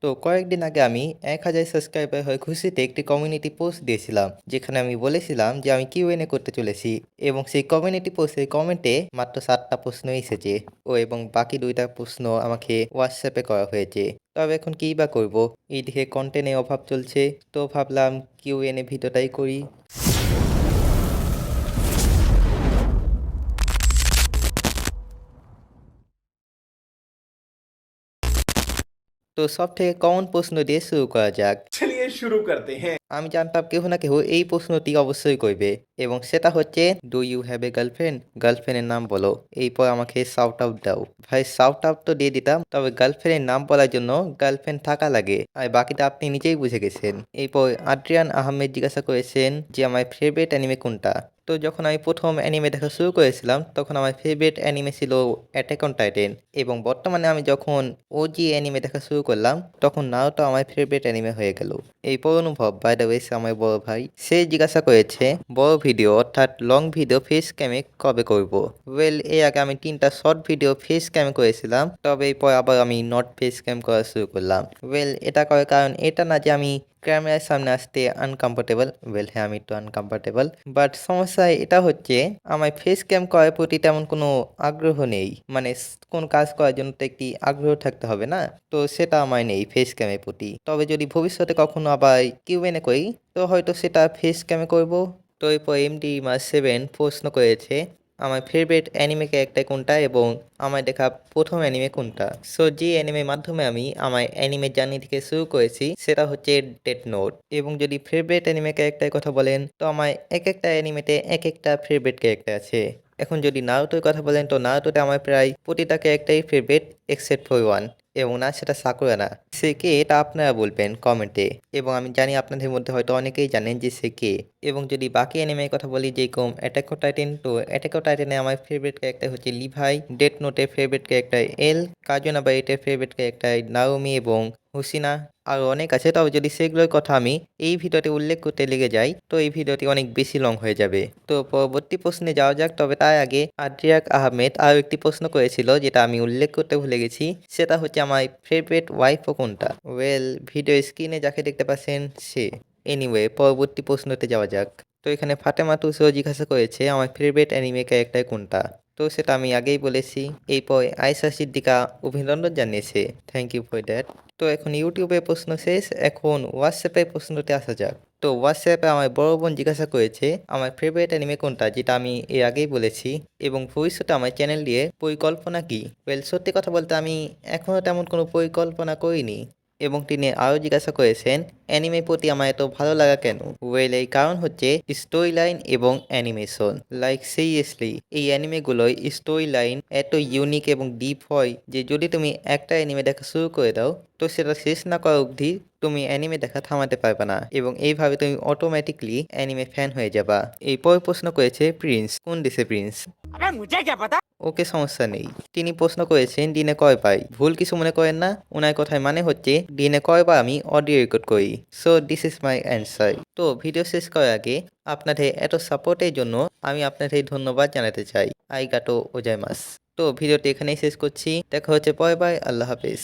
তো কয়েকদিন আগে আমি ১,০০০ সাবস্ক্রাইবার হয়ে খুশিতে একটি কমিউনিটি পোস্ট দিয়েছিলাম, যেখানে আমি বলেছিলাম যে আমি কিউএনএ করতে চলেছি। এবং সেই কমিউনিটি পোস্টের কমেন্টে মাত্র ৭টা প্রশ্ন এসেছে। এবং বাকি ২টা প্রশ্ন আমাকে হোয়াটসঅ্যাপে করা হয়েছে। তবে এখন কী বা করব, এইদিকে কন্টেন্টের অভাব চলছে। তো ভাবলাম কিউএনএ ভিডিওটাই করি। তো সবথেকে কমন প্রশ্ন দিয়ে শুরু করা যাক। चलिए शुरू करते हैं। আমি জানতাম কেহ না কেহ এই প্রশ্নটি অবশ্যই করবে, এবং সেটা হচ্ছে, do you have a girlfriend? গার্লফ্রেন্ডের নাম বলো। এরপর আমাকে শাউট আউট দাও। ভাই, শাউট আউট তো দিয়ে দিতাম, তবে গার্লফ্রেন্ডের নাম বলার জন্য গার্লফ্রেন্ড থাকা লাগে, আর বাকিটা আপনি নিজেই বুঝে গেছেন। এরপর আদ্রিয়ান আহমেদ জিজ্ঞাসা করেছেন যে আমার ফেভারিট অ্যানিমে কোনটা। তো যখন আমি প্রথম অ্যানিমে দেখা শুরু করেছিলাম, তখন আমার ফেভারিট অ্যানিমে ছিল অ্যাটাক অন টাইটান। এবং বর্তমানে আমি যখন ওজি অ্যানিমে দেখা শুরু করলাম, তখন নারুতো আমার ফেভারিট অ্যানিমে হয়ে গেল। এরপর অনুভব, বাই দ্য ওয়ে, আমার বড় ভাই, সে জিজ্ঞাসা করেছে বড় ভিডিও অর্থাৎ লং ভিডিও ফেস ক্যামে কবে করব। ওয়েল, এর আগে আমি 3টা শর্ট ভিডিও ফেস ক্যামে করেছিলাম, তবে এরপর আবার আমি নট ফেস ক্যাম করা শুরু করলাম। ওয়েল, এটা করার কারণ এটা না যে আমি ক্যামেরার সামনে আসতে আনকমফোর্টেবল। ওয়েল, হ্যাঁ, আমি একটু আনকমফোর্টেবল, বাট সমস্যা এটা হচ্ছে আমার ফেস ক্যাম করার প্রতি তেমন কোনো আগ্রহ নেই। মানে কোন কাজ করার জন্য তো একটি আগ্রহ থাকতে হবে না, তো সেটা আমার নেই ফেস ক্যামের প্রতি। তবে যদি ভবিষ্যতে কখনো আবার কিউএনএ করি, তো হয়তো সেটা ফেস ক্যামে করব। তো এরপর এমডি মাস 7 প্রশ্ন করেছে আমার ফেভারিট অ্যানিমে ক্যারেক্টার কোনটা এবং আমার দেখা প্রথম অ্যানিমে কোনটা। সো যে অ্যানিমের মাধ্যমে আমি আমার অ্যানিমে জার্নি থেকে শুরু করেছি, সেটা হচ্ছে ডেথ নোট। এবং যদি ফেভারিট অ্যানিমে ক্যারেক্টারের কথা বলেন, তো আমার এক একটা অ্যানিমেতে এক একটা ফেভারিট ক্যারেক্টার আছে। এখন যদি নারুতোর কথা বলেন, তো নারুতোতে আমার প্রায় প্রতিটা ক্যারেক্টারই ফেভারিট এক্সেপ্ট ফর ওয়ান, এবং না সেটা সাকুরা না। সে কে এটা আপনারা বলবেন কমেন্টে, এবং আমি জানি আপনাদের মধ্যে হয়তো অনেকেই জানেন যে সে কে। এবং যদি বাকি অ্যানিমের কথা বলি, যেরকম অ্যাটাক অন টাইটান, তো অ্যাটাক অন টাইটানে আমার ফেভারিট ক্যারেক্টার হচ্ছে লিভাই, ডেথ নোটের ফেভারিট ক্যারেক্টার এল, কাজুনা বাইটের ফেভারিট ক্যারেক্টার নাওমি এবং হুসিনা। আরও অনেক আছে, তবে যদি সেগুলোর কথা আমি এই ভিডিওতে উল্লেখ করতে লেগে যাই, তো এই ভিডিওটি অনেক বেশি লং হয়ে যাবে। তো পরবর্তী প্রশ্নে যাওয়া যাক, তবে তার আগে আদ্রিয়াক আহমেদ আরও একটি প্রশ্ন করেছিল, যেটা আমি উল্লেখ করতে ভুলে গেছি। সেটা হচ্ছে আমার ফেভারিট ওয়াইফও কোনটা। ওয়েল, ভিডিও স্ক্রিনে যাকে দেখতে পাচ্ছেন সে। এনিওয়ে, পরবর্তী প্রশ্নতে যাওয়া যাক। তো এখানে ফাতেমা তুসও জিজ্ঞাসা করেছে আমার ফেভারিট অ্যানিমে ক্যারেক্টার কোনটা। তো সেটা আমি আগেই বলেছি। এরপর আয়েশা সিদ্দিকা অভিনন্দন জানিয়েছে, থ্যাংক ইউ ফর দ্যাট। তো এখন ইউটিউবে প্রশ্ন শেষ, এখন হোয়াটসঅ্যাপে প্রশ্নতে আসা যাক। তো হোয়াটসঅ্যাপে আমার বড় বোন জিজ্ঞাসা করেছে আমার ফেভারিট অ্যানিমে কোনটা, যেটা আমি এর আগেই বলেছি। এবং ভবিষ্যতে আমার চ্যানেল দিয়ে পরিকল্পনা কি। ওয়েল, সত্যি কথা বলতে আমি এখনও তেমন কোনো পরিকল্পনা করিনি। এবং তিনি আরও জিজ্ঞাসা করেছেন অ্যানিমের প্রতি আমার এত ভালো লাগা কেন। ওয়েল, এই কারণ হচ্ছে স্টোরি লাইন এবং অ্যানিমেশন। লাইক সিরিয়াসলি, এই অ্যানিমেগুলোর স্টোরি লাইন এত ইউনিক এবং ডিপ হয় যে যদি তুমি একটা অ্যানিমে দেখা শুরু করে দাও, তো সেটা শেষ না করা অবধি তুমি অ্যানিমে দেখা থামাতে পারবে না, এবং এইভাবে তুমি অটোমেটিকলি অ্যানিমে ফ্যান হয়ে যাবা। এরপর প্রশ্ন করেছে প্রিন্স, কোন দেশে প্রিন্স। ওকে, সমস্যা নেই। তিনি প্রশ্ন করেছেন দিনে কয়বার। ভুল কিছু মনে করেন না, ওনার কথায় মানে হচ্ছে দিনে কয়বার আমি অডিও রেকর্ড করি। So this is my answer. তো ভিডিও শেষ করার আগে আপনাদের এত সাপোর্টের জন্য আমি আপনাদের ধন্যবাদ জানাতে চাই। আইগাটো ওজাইমাস। তো ভিডিওটি এখানেই শেষ করছি, দেখা হচ্ছে পরের বার। আল্লাহ হাফেজ।